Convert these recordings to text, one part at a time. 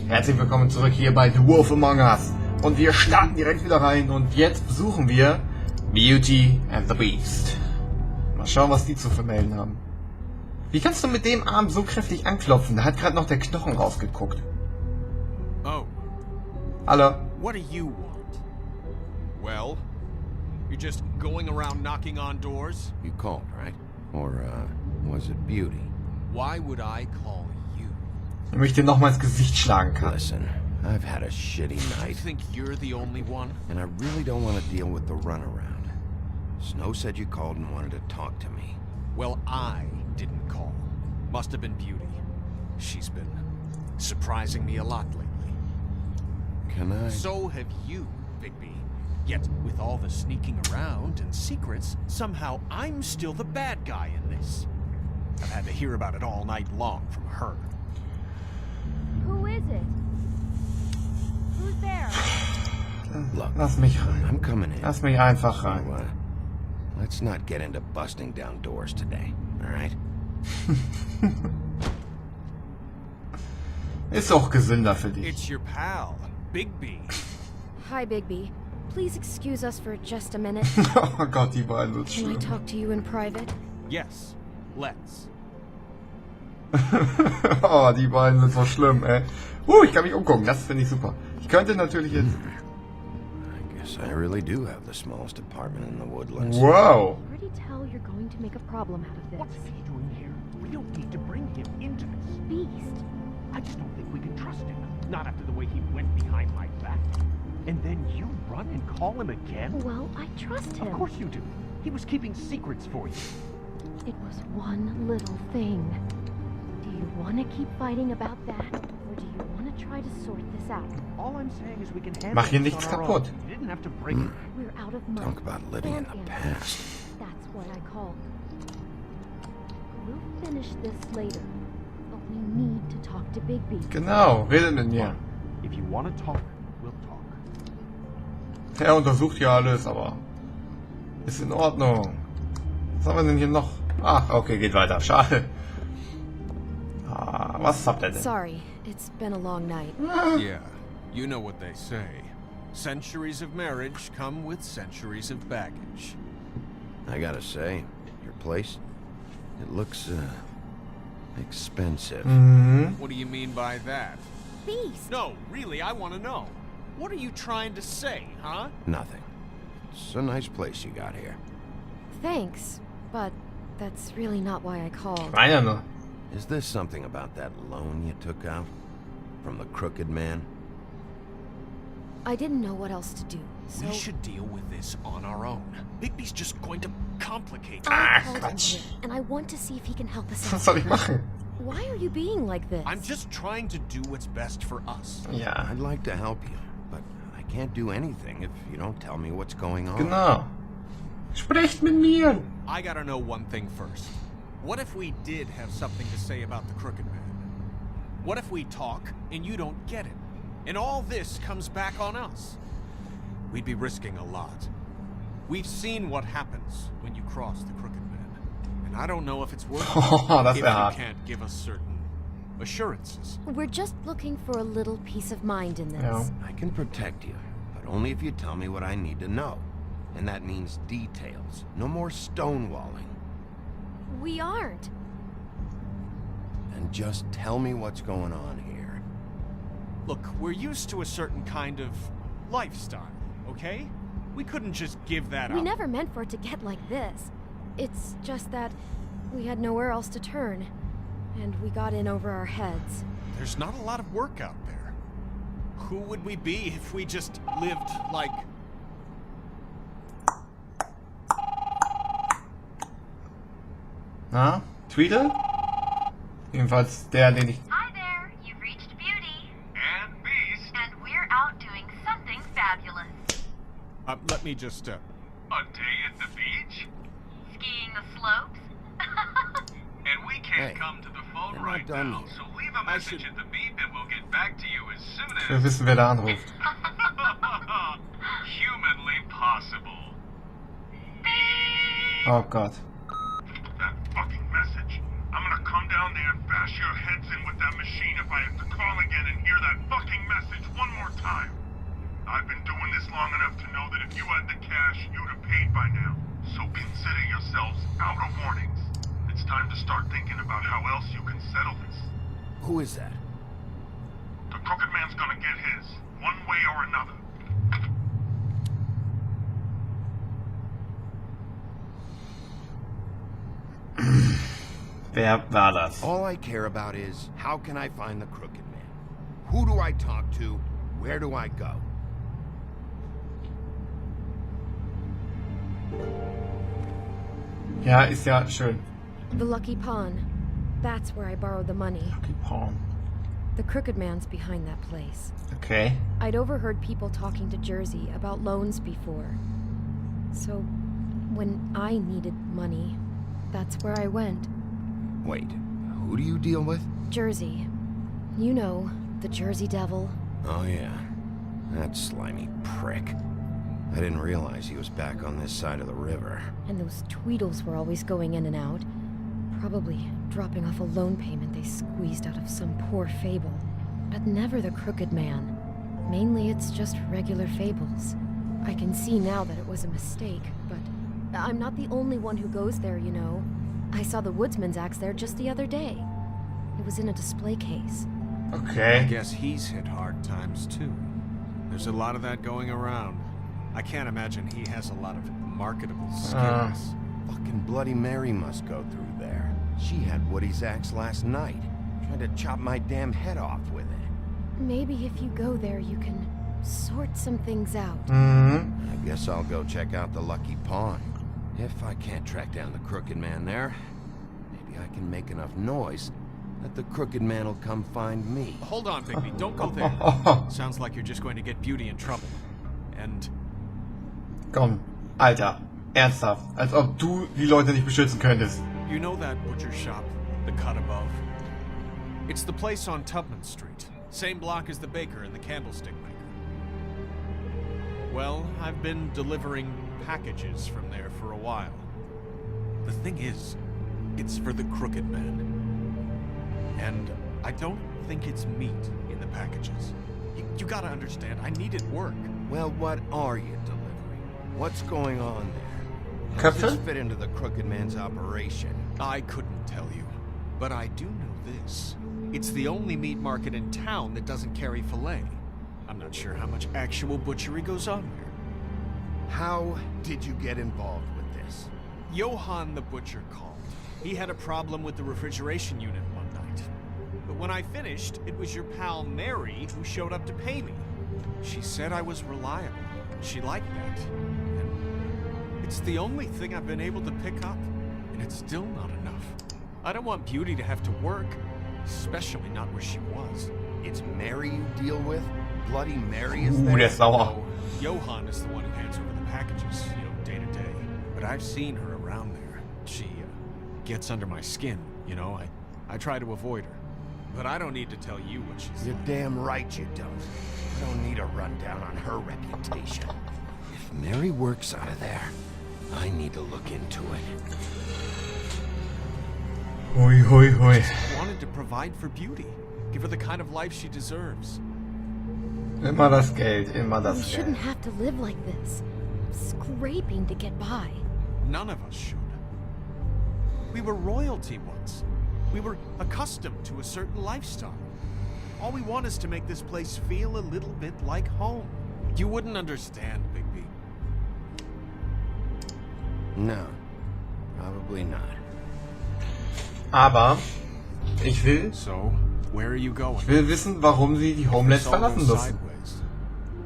Herzlich willkommen zurück hier bei The Wolf Among Us. Und wir starten direkt wieder rein und jetzt besuchen wir Beauty and the Beast. Mal schauen, was die zu vermelden haben. Wie kannst du mit dem Arm so kräftig anklopfen? Da hat gerade noch der Knochen rausgeguckt. Oh. Hallo. What do you want? Well, you're just going around knocking on doors? You called, right? Or, was it Beauty? Why would I call you? Ich möchte nochmal ins Gesicht schlagen kann. Listen, I've had a shitty I night, think you're the only one? and I really don't want to deal with the runaround. Snow said you called and wanted to talk to me. Well, I didn't call. Must have been Beauty. She's been surprising me a lot lately. Can I? So have you, Bigby. Yet, with all the sneaking around and secrets, somehow I'm still the bad guy in this. I've had to hear about it all night long from her. Who is it? Who's there? Look, Lass mich rein. I'm coming in. Lass mich einfach So, rein. let's not get into busting down doors today, all right? Ist auch gesünder für dich. It's your pal, Bigby. Hi, Bigby. Please excuse us for just a minute. Oh Gott, die beiden wird Can I schlimm. talk to you in private? Yes, let's. Oh, die beiden sind so schlimm, ey. Ich kann mich umgucken, das finde ich super. Ich könnte natürlich jetzt... I guess I really do have the smallest apartment in the woodlands. Wow. Already tell you're going to make a problem out of this. What's he doing here? We don't need to bring him into this. Beast. I just don't think we can trust him. Not after the way he went behind my back. And then you run and call him again? Well, I trust him. Of course you do. He was keeping secrets for you. It was one little thing. Do you want to keep fighting about that? Or do you want to try to sort this out? All I'm saying is we can handle Mach hier this nichts on our kaputt. own. You didn't have to bring him. We're out of money. Talk about living in the and past. That's what I called. We'll finish this later. But we need to talk to Bigby. Genau, redet mit mir. If you want to talk, we'll talk. Er untersucht ja alles, aber... Ist in Ordnung. Was haben wir denn hier noch? Ach, okay, geht weiter. Schade. Was habt ihr denn? Sorry, it's been a long night. Yeah, you know what they say. Centuries of marriage come with centuries of baggage. I gotta say, your place, it looks, expensive. What do you mean by that? Beast! No, really, I want to know. What are you trying to say, huh? Nothing. It's a nice place you got here. Thanks, but that's really not why I called. Einer nur. Is this something about that loan you took out? From the crooked man? I didn't know what else to do, so We should deal with this on our own. Bigby's just going to complicate it. I called him Quatsch. here, and I want to see if he can help us Was out. soll ich machen? Why are you being like this? I'm just trying to do what's best for us. Ja, I'd like to help you, but I can't do anything if you don't tell me what's going on. genau. Sprecht mit mir. I gotta know one thing first. What if we did have something to say about the crooked man? What if we talk and you don't get it? And all this comes back on us? We'd be risking a lot. We've seen what happens when you cross the crooked man. And I don't know if it's worth it Das if wär you hart. can't give us certain assurances. We're just looking for a little peace of mind in this. Ja. I can protect you, but only if you tell me what I need to know. And that means details. No more stonewalling. We aren't. And just tell me what's going on here. Look, we're used to a certain kind of lifestyle, okay? We couldn't just give that We up. never meant for it to get like this. It's just that we had nowhere else to turn, and we got in over our heads. There's not a lot of work out there. Who would we be if we just lived like... Na? Tweedle? Jedenfalls der, den ich... Hi there, you've reached Beauty. And Beast. And we're out doing something fabulous. let me just, A day at the beach? Skiing the slopes? And we can't Hey, come to the phone I'm not right done now, yet. so leave a message at the beep and we'll get back to you as soon Wir as... wissen, wer da anruft. Humanly possible. Oh Gott. That fucking message. I'm gonna come down there and bash your heads in with that machine if I have to call again and hear that fucking you'd have paid by now. So consider yourselves out of warnings. It's time to start thinking about how else you can settle this. Who is that? The crooked man's gonna get his, one way or another. Wer war das? All I care about is, how can I find the crooked man? Who do I talk to? Where do I go? Ja, ist ja schön. The Lucky Pawn. That's where I borrowed the money. Lucky Pawn. The crooked man's behind that place. Okay. I'd overheard people talking to Jersey about loans before. So, when I needed money, that's where I went. Wait, who do you deal with? Jersey. You know, the Jersey Devil. Oh yeah, that slimy prick. I didn't realize he was back on this side of the river. And those Tweedles were always going in and out. Probably dropping off a loan payment they squeezed out of some poor fable. But never the crooked man. Mainly it's just regular fables. I can see now that it was a mistake, but I'm not the only one who goes there, you know. I saw the woodsman's axe there just the other day. It was in a display case. Okay. I guess he's hit hard times too. There's a lot of that going around. I can't imagine he has a lot of marketable skills. Fucking Bloody Mary must go through there. She had Woody's axe last night. Tried to chop my damn head off with it. Maybe if you go there, you can sort some things out. Mhm. I guess I'll go check out the Lucky Pawn. If I can't track down the crooked man there, maybe I can make enough noise that the crooked man will come find me. Hold on, Bigby, don't go there. Sounds like you're just going to get Beauty in trouble. And Komm, Alter. Ernsthaft. Als ob du die Leute nicht beschützen könntest. you know that butcher shop, the cut above? It's the place on Tubman Street. Same block as the baker and the candlestick maker. Well, I've been delivering packages from there for a while. The thing is, it's for the crooked man. And I don't think it's meat in the packages. You gotta understand, I needed work. Well, what are you delivering? What's going on there? How does this Köpfe? fit into the crooked man's operation? I couldn't tell you, but I do know this. It's the only meat market in town that doesn't carry filet. I'm not sure how much actual butchery goes on there. How did you get involved with this? Johann the butcher called. He had a problem with the refrigeration unit one night. But when I finished, it was your pal Mary who showed up to pay me. She said I was reliable. She liked that. And it's the only thing I've been able to pick up, and it's still not enough. I don't want Beauty to have to work, especially not where she was. It's Mary you deal with? Bloody Mary is Der there? ist sauer. No, Johann is the one who hands over the packages, day to day. But I've seen her around there. She gets under my skin, I try to avoid her. But I don't need to tell you what she's You're like. damn right you don't. I don't need a rundown on her reputation. If Mary works out of there, I need to look into it. Hui, hui, hui. Wanted to provide for Beauty. Give her the kind of life she deserves. Immer das Geld, immer We das shouldn't Geld. have to live like this. Scraping to get by. None of us should. We were royalty once. We were accustomed to a certain lifestyle. All we want is to make this place feel a little bit like home. You wouldn't understand, Bigby. No, probably not. Aber ich will So, where are you going? wissen, warum sie die Homeless This all verlassen goes müssen. sideways.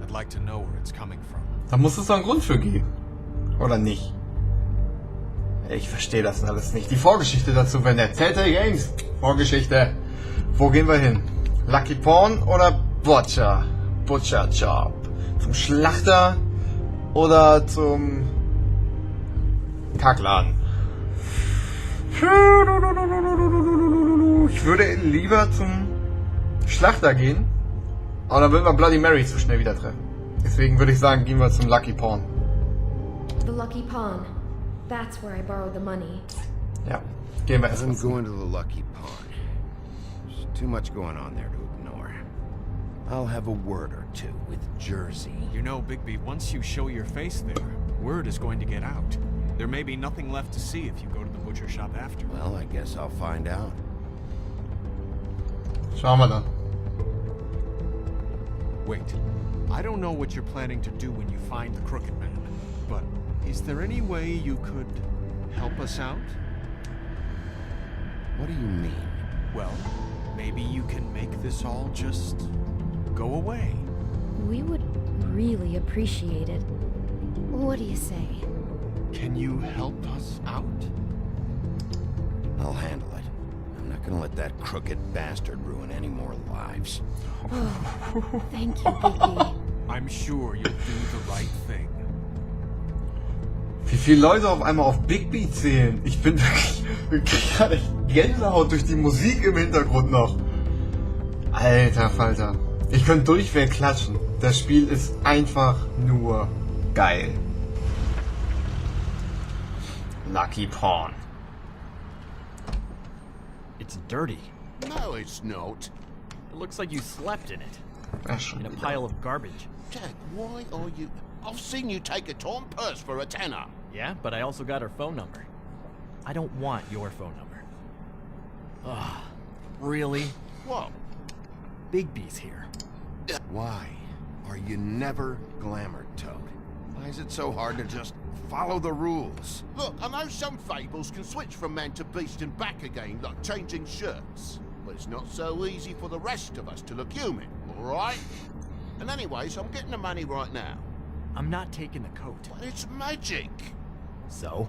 I'd like to know where it's coming from. Da muss es doch einen Grund für geben. Oder nicht? Ich verstehe das alles nicht. Die Vorgeschichte dazu, wenn der Telltale Games. Vorgeschichte. Wo gehen wir hin? Lucky Pawn oder Butcher? Butcher Job. Zum Schlachter oder zum Kackladen? Ich würde lieber zum Schlachter gehen. Aber dann würden wir Bloody Mary zu schnell wieder treffen. Deswegen würde ich sagen, gehen wir zum Lucky Pawn. The Lucky Pawn. That's where I borrowed the money. Ja, gehen wir erstmal I'm zu. going to the Lucky Pawn. There's too much going on there to ignore. I'll have a word or two with Jersey. You know, Bigby, once you show your face there, word is going to get out. There may be nothing left to see if you go to the butcher shop after. Well, I guess I'll find out. Schauen wir dann. Wait, I don't know what you're planning to do when you find the Crooked Man, but is there any way you could help us out? What do you mean? Well, maybe you can make this all just go away. We would really appreciate it. What do you say? Can you help us out? I'll handle it. I'm not gonna let that crooked bastard ruin any more lives. Thank you, Bigby. I'm sure you'll do the right thing. Wie viele Leute auf einmal auf Bigby zählen. Ich bin wirklich gerade Gänsehaut durch die Musik im Hintergrund noch. Alter Falter. Ich könnte durchweg klatschen. Das Spiel ist einfach nur geil. Lucky Pawn. It's dirty. No, it's not. It looks like you slept in it. Ach, schon In a wieder. pile of garbage. Jack, why are you... I've seen you take a torn purse for a tenner. Yeah, but I also got her phone number. I don't want your phone number. Ugh. Really? What? Bigby's here. Why are you never glamored, Toad? Why is it so hard to just follow the rules? Look, I know some fables can switch from man to beast and back again, like changing shirts. But it's not so easy for the rest of us to look human, alright? And anyways, I'm getting the money right now. I'm not taking the coat. But it's magic. So?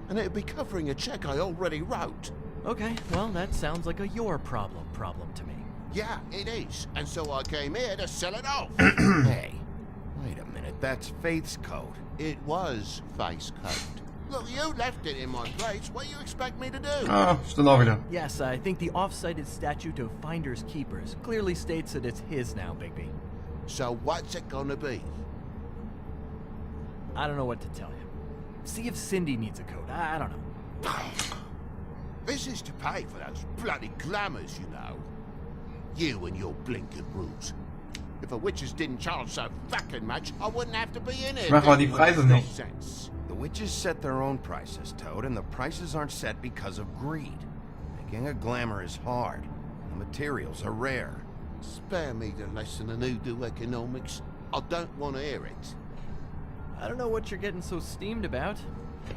And it'd be covering a check I already wrote. Okay, well, that sounds like a your problem to me. Yeah, it is. And so I came here to sell it off. Hey, wait a minute. That's Faith's coat. It was Faith's coat. Look, you left it in my place. What do you expect me to do? Ah, stimmt auch wieder. Yes, I think the off-cited statute of Finders Keepers clearly states that it's his now, Bigby. So what's it gonna be? I don't know what to tell you. See if Cindy needs a coat. I don't know. This is to pay for those bloody glamours, you know. You and your blinking rules. If the witches didn't charge so fucking much, I wouldn't have to be in here. Mach mal die Preise nicht. Sense. The witches set their own prices, Toad, and the prices aren't set because of greed. Making a glamour is hard. The materials are rare. Spare me the lesson in hoodoo economics. I don't want to hear it. I don't know what you're getting so steamed about.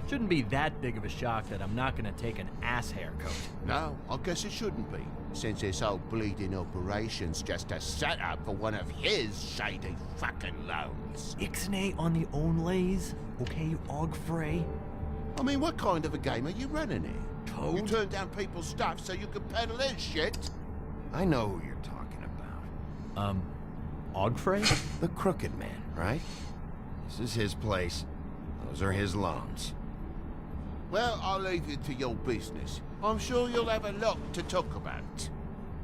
Shouldn't be that big of a shock that I'm not gonna take an ass hair coat. No, I guess it shouldn't be, since this whole bleeding operation's just a setup for one of his shady fucking loans. Ixnay on the onlays, okay, Ogfrey? I mean, what kind of a game are you running here? Toad? You turn down people's stuff so you can peddle his shit? I know who you're talking about. Ogfrey? The Crooked Man, right? This is his place. Those are his loans. Well, I'll leave it to your business. I'm sure you'll have a lot to talk about.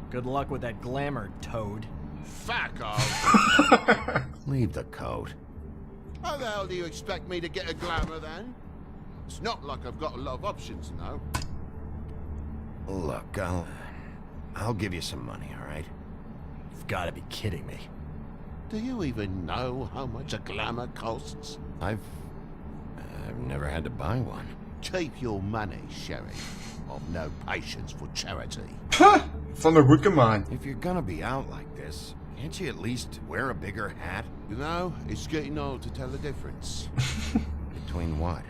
Good luck with that glamour, Toad. Fuck off. Leave the coat. How the hell do you expect me to get a glamour then? It's not like I've got a lot of options, no. Look, I'll give you some money, all right? You've got to be kidding me. Do you even know how much a glamour costs? I've never had to buy one. Keep your money, Sheriff. I've no patience for charity. Ist doch nur gut gemeint. If you're gonna be out like this, can't you at least wear a bigger hat? You know, it's getting old to tell the difference. Between what?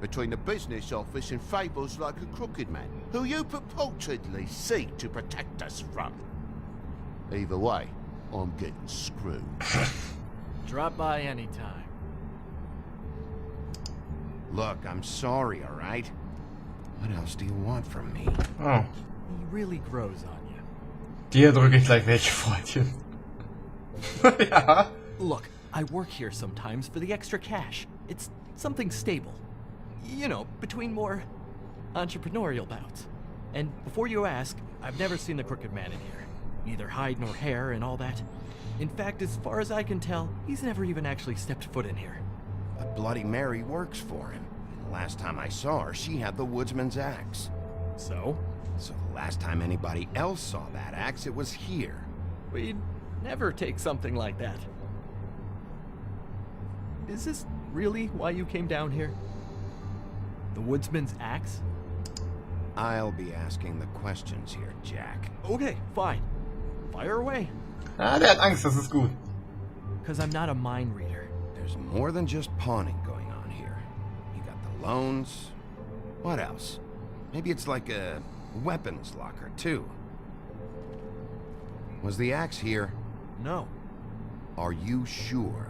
Between the business office and fables like a Crooked Man, who you purportedly seek to protect us from. Either way, I'm getting screwed. Drop by anytime. Look, I'm sorry, all right? What else do you want from me? Oh. He really grows on you. Dir drücke ich gleich welche, Freundchen. Ja. Look, I work here sometimes for the extra cash. It's something stable. You know, between more entrepreneurial bouts. And before you ask, I've never seen the Crooked Man in here. Neither hide nor hair and all that. In fact, as far as I can tell, he's never even actually stepped foot in here. But Bloody Mary works for him. The last time I saw her, she had the woodsman's axe. So? So the last time anybody else saw that axe, it was here. We'd never take something like that. Is this really why you came down here? The woodsman's axe? I'll be asking the questions here, Jack. Okay, fine. Fire away. Ah, der hat Angst, das ist gut. Because I'm not a mind reader. There's more than just pawning going on here. You got the loans. What else? Maybe it's like a weapons locker, too. Was the axe here? No. Are you sure?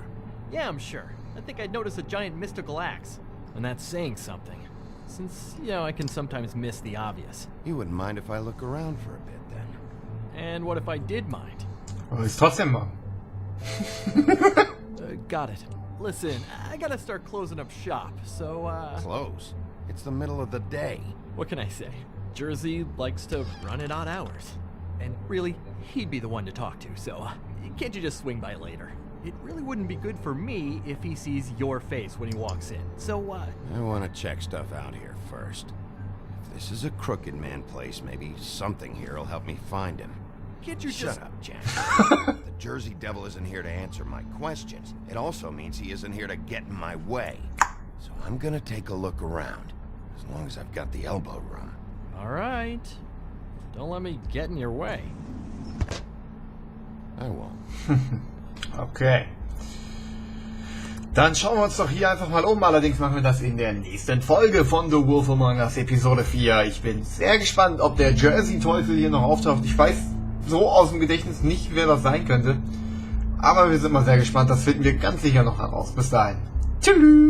Yeah, I'm sure. I think I'd notice a giant mystical axe. And that's saying something. Since, I can sometimes miss the obvious. You wouldn't mind if I look around for a bit, then? And what if I did mind? Aber ist trotzdem mal. Got it. Listen, I gotta start closing up shop, so, Close? It's the middle of the day. what can I say? Jersey likes to run at odd hours. And really, he'd be the one to talk to, so can't you just swing by later? It really wouldn't be good for me if he sees your face when he walks in, so, I want to check stuff out here first. If this is a crooked man place, maybe something here will help me find him. can't you Shut just... up, Jack. The Jersey Devil isn't here to answer my questions. It also means he isn't here to get in my way. So I'm gonna take a look around, as long as I've got the elbow room. Alright. Don't let me get in your way. I won't. Okay. Dann schauen wir uns doch hier einfach mal um. Allerdings machen wir das in der nächsten Folge von The Wolf Among Us Episode 4. Ich bin sehr gespannt, ob der Jersey-Teufel hier noch auftaucht. Ich weiß so aus dem Gedächtnis nicht, wer das sein könnte. Aber wir sind mal sehr gespannt. Das finden wir ganz sicher noch heraus. Bis dahin. Tschüss.